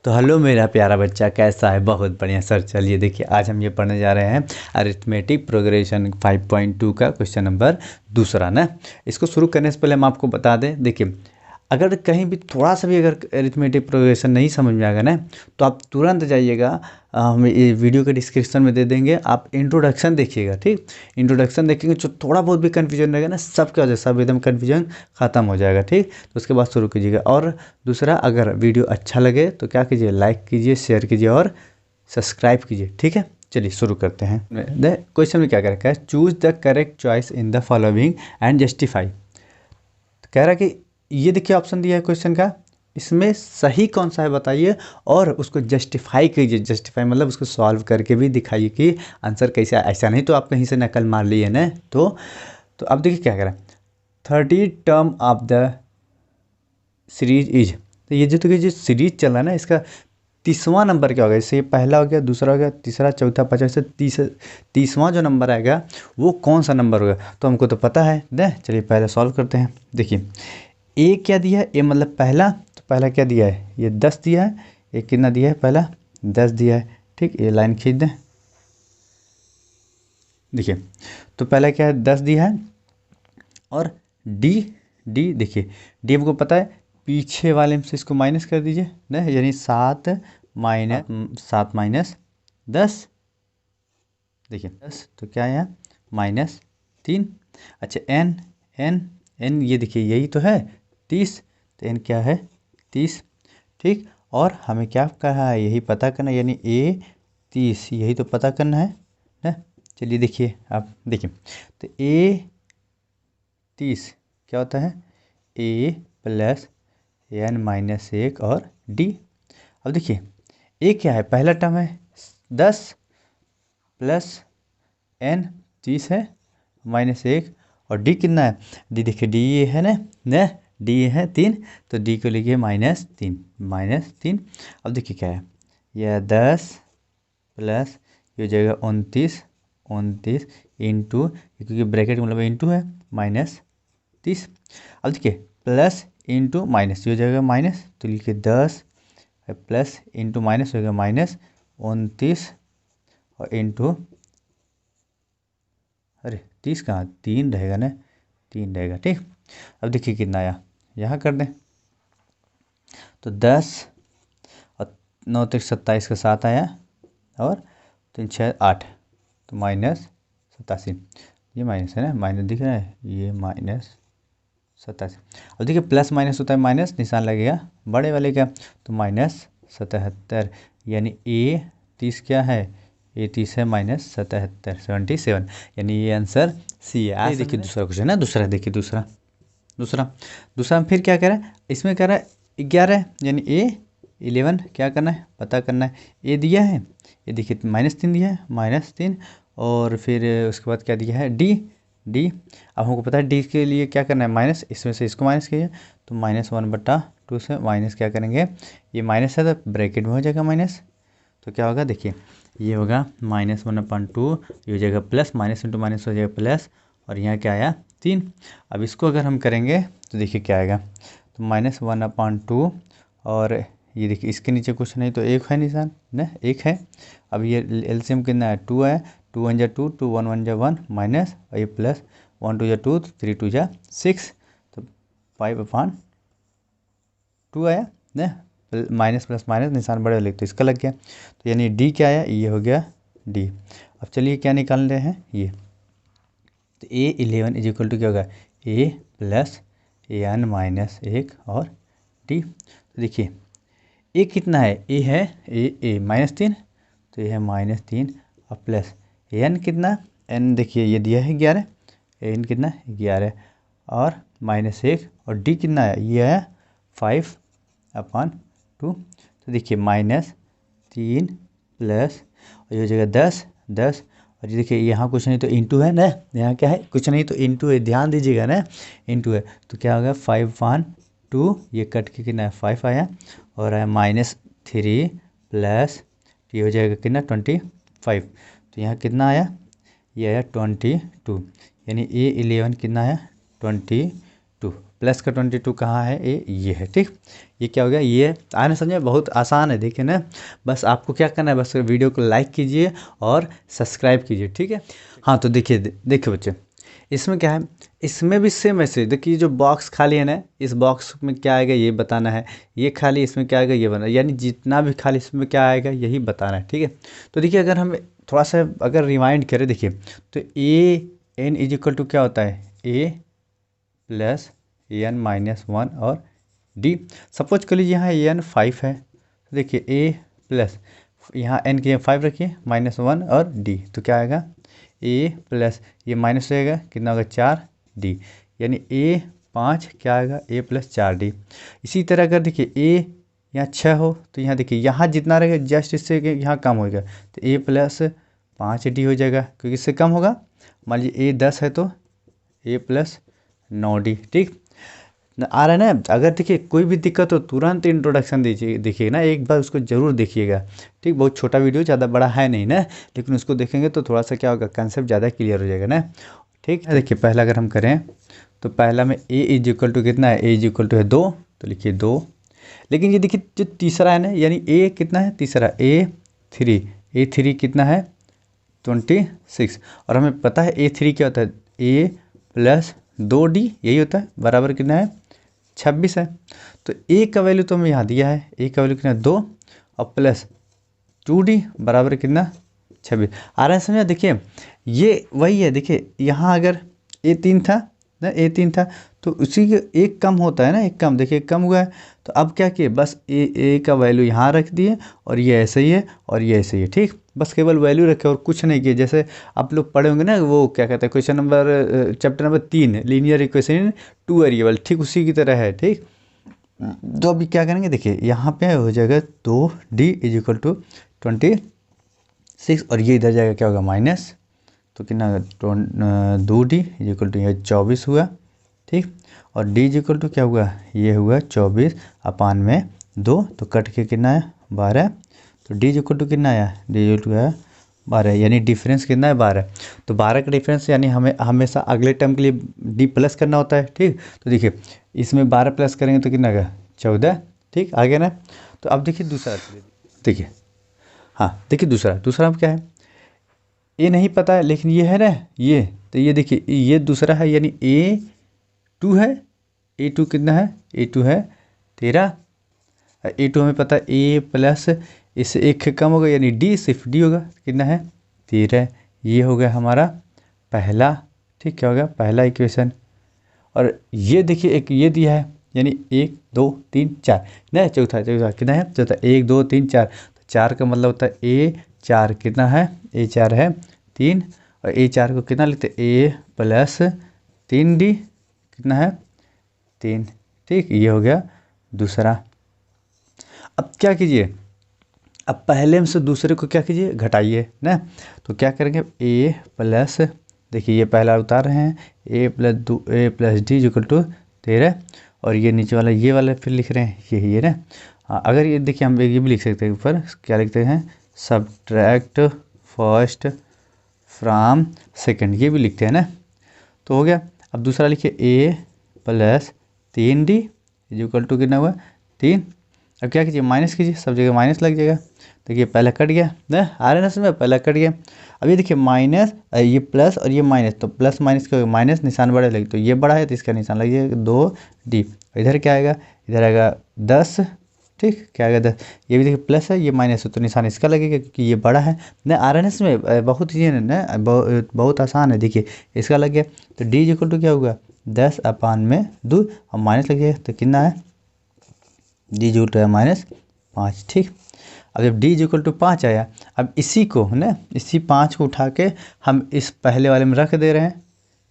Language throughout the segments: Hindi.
तो हेलो मेरा प्यारा बच्चा, कैसा है? बहुत बढ़िया सर। चलिए देखिए, आज हम ये पढ़ने जा रहे हैं अरिथमेटिक प्रोग्रेशन 5.2 का क्वेश्चन नंबर दूसरा ना। इसको शुरू करने से पहले हम आपको बता दें, देखिए अगर कहीं भी थोड़ा सा भी अगर अरिथमेटिक प्रोग्रेशन नहीं समझ में आएगा ना, तो आप तुरंत जाइएगा, हम ये वीडियो के डिस्क्रिप्शन में दे देंगे, आप इंट्रोडक्शन देखिएगा। ठीक, इंट्रोडक्शन देखेंगे, जो थोड़ा बहुत भी कन्फ्यूजन रहेगा ना, सब क्या हो जाए, सब एकदम कन्फ्यूजन ख़त्म हो जाएगा। ठीक, तो उसके बाद शुरू कीजिएगा। और दूसरा, अगर वीडियो अच्छा लगे तो क्या कीजिए, लाइक कीजिए, शेयर कीजिए और सब्सक्राइब कीजिए। ठीक है, चलिए शुरू करते हैं। क्वेश्चन में क्या कह रखा है? Choose the correct choice in the following and justify. कह रहा है कि ये देखिए ऑप्शन दिया है क्वेश्चन का, इसमें सही कौन सा है बताइए और उसको जस्टिफाई कीजिए। जस्टिफाई मतलब उसको सॉल्व करके भी दिखाइए कि आंसर कैसे आया। ऐसा नहीं तो आप कहीं से नकल मार लिए ना। तो अब देखिए क्या कह रहा है, 30 term of the series is. तो ये जो सीरीज चल रहा है ना, इसका 30वां नंबर क्या होगा? इससे पहला हो गया, दूसरा हो गया, तीसरा, चौथा, पाँचवा, से 30वां जो नंबर आएगा वो कौन सा नंबर होगा? तो हमको तो पता है ना। चलिए पहले सॉल्व करते हैं। देखिए ए क्या दिया है? ए मतलब पहला, तो पहला क्या दिया है? ये 10 दिया है। ए कितना दिया है? पहला 10 दिया है। ठीक, ये लाइन खींच दें। देखिए तो पहला क्या है? 10 दिया है। और डी, देखिए डी हमको पता है, पीछे वाले में से इसको माइनस कर दीजिए ना, यानी 7 माइनस 10। देखिए 10 तो क्या है? -3। अच्छा एन, एन ये देखिए यही तो है 30, तो एन क्या है? 30। ठीक, और हमें क्या कहा है? यही पता करना, यानी ए 30, यही तो पता करना है ना। चलिए देखिए, आप देखिए तो ए 30 क्या होता है? ए प्लस n-1 और डी। अब देखिए ए क्या है? पहला टर्म है 10 प्लस n 30 है, -1, और डी कितना है? डी देखिए डी ये है ना डी है 3, तो डी को लिखिए -3। अब देखिए क्या है, यह 10 प्लस ये हो जाएगा 29 इंटू, क्योंकि ब्रैकेट मतलब इंटू है, -30। अब देखिए प्लस इंटू माइनस, ये हो जाएगा माइनस, तो लिखिए 10 प्लस इंटू माइनस हो जाएगा -29 और इंटू, अरे 30 कहाँ, 3 रहेगा ना, 3 रहेगा। ठीक, अब देखिए कितना आया, यहाँ कर दें तो 10 और 9 तक 27 का 7 आया, और 3 6 8, तो -87। ये माइनस है ना, माइनस दिख रहा है, ये -87। अब देखिए प्लस माइनस होता है माइनस, निशान लगेगा बड़े वाले का, तो -77, यानी ए 30 क्या है? ए 30 है -77, 77, यानी ये आंसर सी है। देखिए दूसरा क्वेश्चन है, दूसरा देखिए, दूसरा फिर क्या कह रहा है? इसमें कह रहा है 11, यानी ए 11 क्या करना है? पता करना है। ए दिया है, ये देखिए -3 दिया है, -3, और फिर उसके बाद क्या दिया है? डी। अब हमको पता है डी के लिए क्या करना है? माइनस, इसमें से इसको माइनस कीजिए, तो -1/2 से माइनस क्या करेंगे? ये माइनस है तो ब्रैकेट में हो जाएगा माइनस, तो क्या होगा? देखिए ये होगा -1/2, ये हो जाएगा प्लस, माइनस इंटू माइनस हो जाएगा प्लस, और यहाँ क्या आया? 3। अब इसको अगर हम करेंगे तो देखिए क्या आएगा, तो -1/2, और ये देखिए इसके नीचे कुछ नहीं, तो एक है निशान ना, एक है। अब ये एलसीएम कितना है? 2 है, 2 1 जा 2, 2 1 1 जा 1, माइनस, और ये प्लस, 1 2 जा 2, 3 2 जा 6, तो 5/2 आया ना। माइनस प्लस माइनस निशान बड़े वाले, तो इसका लग गया, तो यानी डी क्या आया? ये हो गया डी। अब चलिए क्या निकाल रहे हैं ये, तो ए 11 इज इक्वल टू क्या होगा? ए प्लस n-1 और डी। तो देखिए ए कितना है? ए है ए -3, तो ये है -3, और प्लस एन कितना? एन देखिए ये दिया है 11, एन कितना? 11, और -1, और डी कितना है? ये है 5/2। तो देखिए -3 प्लस, और ये हो जाएगा 10, और ये देखिए यहाँ कुछ नहीं तो इंटू है ना, यहाँ क्या है? कुछ नहीं तो इंटू है, ध्यान दीजिएगा ना, इंटू है, तो क्या होगा? 5/2, ये कट के कितना है? 5 आया, और आया -3 प्लस, ये हो जाएगा कितना? 25, तो यहाँ कितना आया? ये आया 22, यानी ए 11 कितना आया? 22। प्लस का 22 कहाँ है, ये है। ठीक, ये क्या हो गया, ये आने समझे, बहुत आसान है, देखिए ना। बस आपको क्या करना है, बस वीडियो को लाइक कीजिए और सब्सक्राइब कीजिए, ठीक है। हाँ तो देखिए देखिए बच्चे, इसमें क्या है, इसमें भी सेम ऐसे देखिए, जो बॉक्स खाली है ना, इस बॉक्स में क्या आएगा ये बताना है, ये खाली इसमें क्या आएगा ये बताना, यानी जितना भी खाली इसमें क्या आएगा यही बताना है, ठीक है। तो देखिए अगर हम थोड़ा सा अगर रिमाइंड करें, देखिए तो A N is equal to क्या होता है, ए प्लस एन माइनस वन और डी। सपोज कर लीजिए यहाँ एन 5 है, तो देखिए ए प्लस यहाँ एन के 5 रखिए माइनस वन और डी, तो क्या आएगा ए प्लस ये माइनस रहेगा कितना होगा 4 डी, यानी ए 5 क्या आएगा ए प्लस 4 डी। इसी तरह अगर देखिए ए यहाँ 6 हो तो यहाँ देखिए यहाँ जितना रहेगा जस्ट इससे यहाँ कम होगा, तो ए प्लस 5 डी हो जाएगा, क्योंकि इससे कम होगा। मान लीजिए ए 10 है तो ए प्लस 9 डी। ठीक आ रहा है ना। अगर देखिए कोई भी दिक्कत हो तुरंत इंट्रोडक्शन दीजिए, देखिए ना, एक बार उसको ज़रूर देखिएगा। ठीक, बहुत छोटा वीडियो, ज़्यादा बड़ा है नहीं ना, लेकिन उसको देखेंगे तो थोड़ा सा क्या होगा, कंसेप्ट ज़्यादा क्लियर हो जाएगा ना। ठीक है, देखिए पहला अगर हम करें तो पहला में ए इज इक्वल टू कितना है, ए इज इक्वल टू है 2, तो लिखिए 2। लेकिन ये देखिए जो तीसरा है ना, यानी ए कितना है तीसरा, ए थ्री कितना है 26, और हमें पता है ए थ्री क्या होता है, ए प्लस 2 डी, यही होता है, बराबर कितना है 26 है। तो ए का वैल्यू तो हमें यहाँ दिया है, ए का वैल्यू कितना 2 और प्लस 2 डी बराबर कितना 26। आ रहा है समझा। देखिए ये वही है, देखिए यहाँ अगर ए 3 था ना, ए 3 था तो उसी के एक कम होता है ना, एक कम, देखिए कम हुआ है, तो अब क्या किए, बस ए का वैल्यू यहाँ रख दिए और ये ऐसे ही है और ये ऐसे ही है। ठीक, बस केवल वैल्यू रखे और कुछ नहीं किए। जैसे आप लोग पढ़े होंगे ना, वो क्या कहते हैं question number chapter number 3 linear equation 2 variable, ठीक उसी की तरह है। ठीक, तो अभी क्या करेंगे, देखिए यहाँ पे हो जाएगा 2d इज इक्वल टू 26 और ये इधर जाएगा क्या होगा माइनस, तो कितना 2d इज इक्वल टू यह 24 हुआ। ठीक, और d इज इक्वल टू क्या हुआ, ये हुआ 24 अपान में 2, तो कट के कितना है 12, तो d इज इक्वल टू कितना आया, d इज इक्वल टू है 12, यानी डिफरेंस कितना है 12। तो 12 का डिफरेंस यानी हमें हमेशा अगले टर्म के लिए d प्लस करना होता है। ठीक, तो देखिए इसमें 12 प्लस करेंगे तो कितना आएगा 14। ठीक, आ गया ना। तो अब देखिए दूसरा, देखिए हाँ देखिए दूसरा क्या है, ये नहीं पता है लेकिन ये है ना, ये तो ये देखिए ये दूसरा है, यानी A2 है, A2 कितना है, A2 है 13, A2 हमें पता है A प्लस इससे एक कम होगा यानी D, सिर्फ D होगा, कितना है 13। ये हो गया हमारा पहला। ठीक, क्या हो गया पहला इक्वेशन। और ये देखिए एक ये दिया है, यानी 1 2 3 4 नहीं, चौथा कितना है चौथा, 1 2 3 4, तो 4 का मतलब होता है A4 कितना है, A4 है 3, और A4 को कितना लिखते हैं A प्लस 3D कितना है 3। ठीक, ये हो गया दूसरा। अब क्या कीजिए, अब पहले में से दूसरे को क्या कीजिए घटाइए ना, तो क्या करेंगे A प्लस, देखिए ये पहला उतार रहे हैं, ए प्लस डी इक्वल टू 13, और ये नीचे वाला ये वाला फिर लिख रहे हैं यही है ना। हाँ, अगर ये देखिए हम ये भी लिख सकते हैं, ऊपर क्या लिखते हैं सब्ट्रैक्ट फर्स्ट फ्रॉम सेकंड, ये भी लिखते हैं ना, तो हो गया। अब दूसरा लिखिए ए प्लस 3d इक्वल टू कितना हुआ 3। अब क्या कीजिए माइनस कीजिए, सब जगह माइनस लग जाएगा, देखिए पहला कट गया ना, आ रहा है ना समझ, पहला कट गया। अब ये देखिए माइनस, ये प्लस और ये माइनस, तो प्लस माइनस का माइनस निशान बड़ा लगे, तो ये बड़ा है तो इसका निशान लग जाएगा 2d। इधर क्या आएगा, इधर आएगा 10। ठीक, क्या आएगा 10, ये भी देखिए प्लस है ये माइनस है तो निशान इसका लगेगा क्योंकि ये बड़ा है ना। आ रहा है इसमें बहुत ही है ना, बहुत आसान है, देखिए इसका लग गया, तो d इक्वल टू क्या होगा 10 अपान में 2 और माइनस लग जाएगा, तो कितना है d इक्वल टू है -5। ठीक, अब जब d इक्वल टू 5 आया, अब इसी को है ना, इसी 5 को उठा के हम इस पहले वाले में रख दे रहे हैं,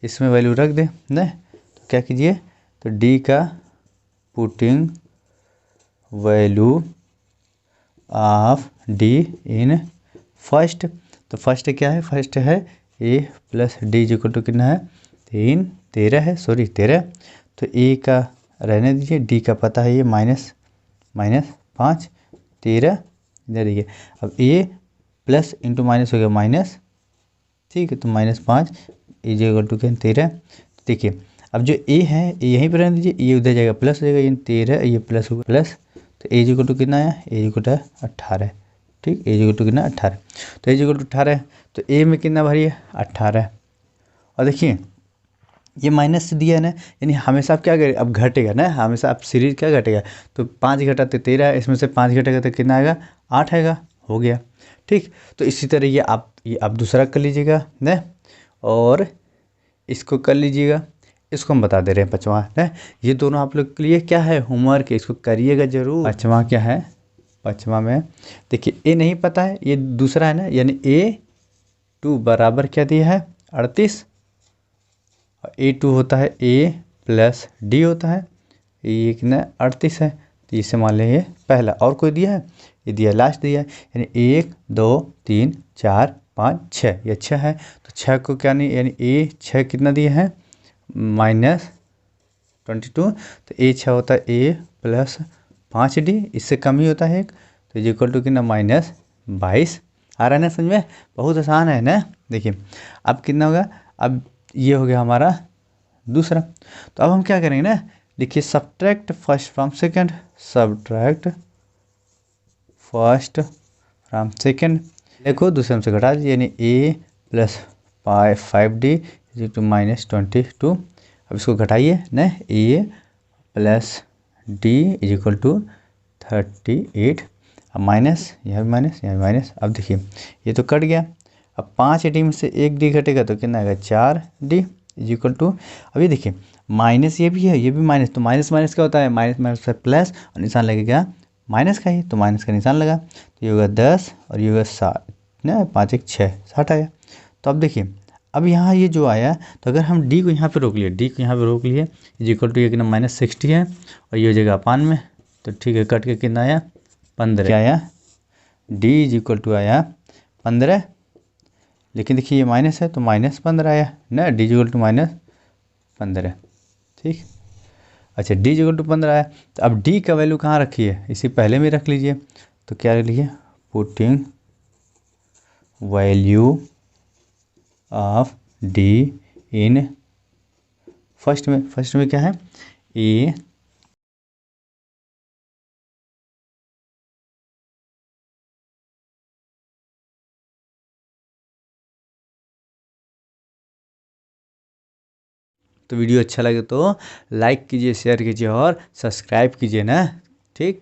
इसमें वैल्यू रख दे ना, तो क्या कीजिए, तो d का putting value of d in first, तो फर्स्ट क्या है, फर्स्ट है a plus d equal to कितना है 13 है, सॉरी 13, तो a का रहने दीजिए, d का पता है ये -5 13, इधर देखिए अब a प्लस इंटू माइनस हो गया माइनस। ठीक है, तो -5 इज इक्वल टू 13। देखिए अब जो ए है ये यहीं पर रहने दीजिए, ये उधर जाएगा प्लस हो जाएगा, ये 13, ये प्लस होगा प्लस, तो ए इक्वल टू कितना आया, ए इक्वल टू 18। ठीक, ए इक्वल टू कितना 18, तो ए इक्वल टू 18 है, तो ए में कितना भरी है 18। और देखिए ये माइनस से दिया है ना, यानी हमेशा आप क्या करें, अब घटेगा ना, हमेशा आप सीरीज क्या घटेगा, तो 5 घटा तो 13 है, इसमें से 5 घटेगा तो कितना आएगा 8 आएगा, हो गया। ठीक, तो इसी तरह ये आप दूसरा कर लीजिएगा ना, और इसको कर लीजिएगा, इसको हम बता दे रहे हैं पाँचवा है, ये दोनों आप लोग के लिए क्या है होमवर्क है, इसको करिएगा जरूर। पाँचवा क्या है, पाँचवा में देखिए ए नहीं पता है, ये दूसरा है ना, यानी A2 बराबर क्या दिया है 38, A2 होता है A प्लस डी होता है, ये कितना 38 है, तो इसे मान लेंगे पहला, और कोई दिया है, ये दिया लास्ट दिया है, यानी 1 2 3 4 5 6, ये 6 है, तो 6 को क्या नहीं, यानी ए 6 कितना दिया है -22, तो ए 6 होता है ए प्लस 5D, इससे कम ही होता है एक, तो इक्वल टू कितना -22। आ रहा है ना समझ में, बहुत आसान है ना। देखिए अब कितना होगा, अब ये हो गया हमारा दूसरा, तो अब हम क्या करेंगे ना, देखिए subtract first from second, subtract first from second, देखो दूसरे से घटा दीजिए, यानी ए प्लस 5D टू -22। अब इसको घटाइए ना, A plus D is equal to 38, अब माइनस, यहाँ भी माइनस, यहाँ भी माइनस। अब देखिए ये तो कट गया, अब 5D में से 1D घटेगा तो कितना आएगा 4D इज इक्वल टू, अब ये देखिए माइनस ये भी है, ये भी माइनस, तो माइनस माइनस क्या होता है, माइनस माइनस प्लस, और निशान लगेगा माइनस का ही, तो माइनस का निशान लगा, तो ये होगा 10 और ये होगा 7 ना, 5 1 6 60 आया। तो अब देखिए अब यहाँ ये जो आया, तो अगर हम डी को यहाँ पे रोक लिए, डी को यहाँ पे रोक लिए इज इक्वल टू ये कितना -60 है, और ये हो जाएगा 95, तो ठीक है कट के कितना आया 15 क्या आया, डी इज इक्वल टू आया 15, लेकिन देखिए ये माइनस है तो -15 आया ना, डी इज इक्वल टू -15। ठीक, अच्छा डी इज इक्वल टू 15 आया, तो अब डी का वैल्यू कहाँ रखी है, इसी पहले में रख लीजिए, तो क्या रख लीजिए, putting value of D in first में क्या है ए, तो वीडियो अच्छा लगे तो लाइक कीजिए, शेयर कीजिए और सब्सक्राइब कीजिए ना। ठीक।